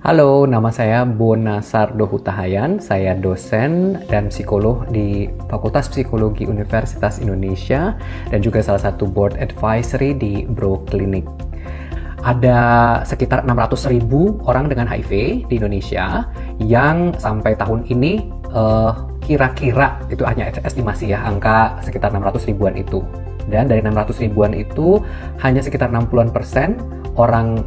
Halo, nama saya Bonasardo Hutahayan. Saya dosen dan psikolog di Fakultas Psikologi Universitas Indonesia dan juga salah satu board advisory di Bro Clinic. Ada sekitar 600.000 orang dengan HIV di Indonesia yang sampai tahun ini kira-kira itu hanya estimasi ya, angka sekitar 600 ribuan itu. Dan dari 600 ribuan itu hanya sekitar 60% orang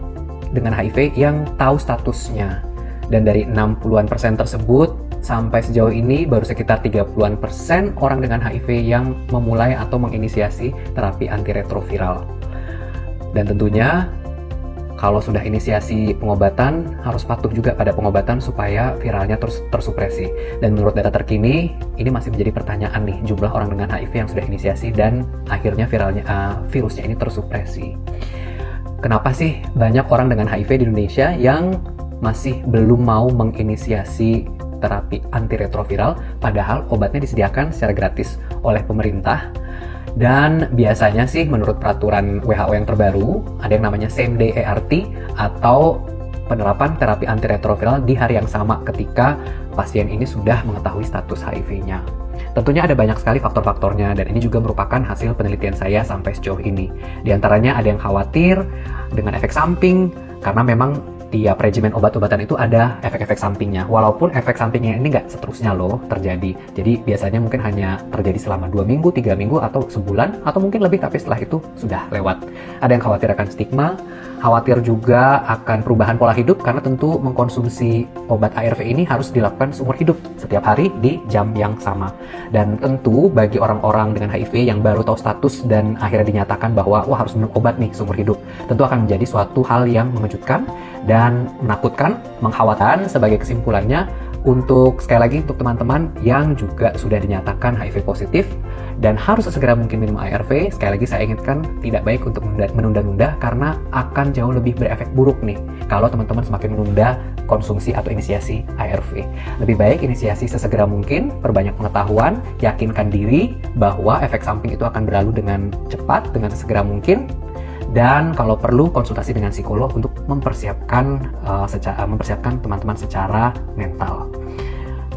dengan HIV yang tahu statusnya. Dan dari 60-an% tersebut sampai sejauh ini baru sekitar 30-an% orang dengan HIV yang memulai atau menginisiasi terapi antiretroviral. Dan tentunya kalau sudah inisiasi pengobatan harus patuh juga pada pengobatan supaya viralnya terus tersupresi. Dan menurut data terkini ini masih menjadi pertanyaan nih, jumlah orang dengan HIV yang sudah inisiasi dan akhirnya virusnya ini tersupresi. Kenapa sih banyak orang dengan HIV di Indonesia yang masih belum mau menginisiasi terapi antiretroviral padahal obatnya disediakan secara gratis oleh pemerintah? Dan biasanya sih menurut peraturan WHO yang terbaru ada yang namanya same day ART atau penerapan terapi antiretroviral di hari yang sama ketika pasien ini sudah mengetahui status HIV-nya. Tentunya ada banyak sekali faktor-faktornya dan ini juga merupakan hasil penelitian saya sampai sejauh ini. Di antaranya ada yang khawatir dengan efek samping karena memang tiap regimen obat-obatan itu ada efek-efek sampingnya. Walaupun efek sampingnya ini nggak seterusnya loh terjadi. Jadi biasanya mungkin hanya terjadi selama 2 minggu, 3 minggu, atau sebulan, atau mungkin lebih tapi setelah itu sudah lewat. Ada yang khawatir akan stigma, khawatir juga akan perubahan pola hidup karena tentu mengkonsumsi obat ARV ini harus dilakukan seumur hidup setiap hari di jam yang sama. Dan tentu bagi orang-orang dengan HIV yang baru tahu status dan akhirnya dinyatakan bahwa wah harus minum obat nih seumur hidup, tentu akan menjadi suatu hal yang mengejutkan dan menakutkan, mengkhawatirkan. Sebagai kesimpulannya, untuk sekali lagi untuk teman-teman yang juga sudah dinyatakan HIV positif dan harus sesegera mungkin minum ARV, sekali lagi saya ingatkan tidak baik untuk menunda-nunda karena akan jauh lebih berefek buruk nih kalau teman-teman semakin menunda konsumsi atau inisiasi ARV. Lebih baik inisiasi sesegera mungkin, perbanyak pengetahuan, yakinkan diri bahwa efek samping itu akan berlalu dengan cepat, dengan sesegera mungkin. Dan kalau perlu konsultasi dengan psikolog untuk mempersiapkan teman-teman secara mental.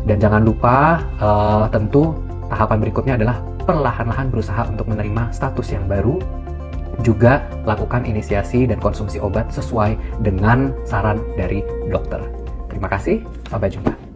Dan jangan lupa tentu tahapan berikutnya adalah perlahan-lahan berusaha untuk menerima status yang baru. Juga lakukan inisiasi dan konsumsi obat sesuai dengan saran dari dokter. Terima kasih, sampai jumpa.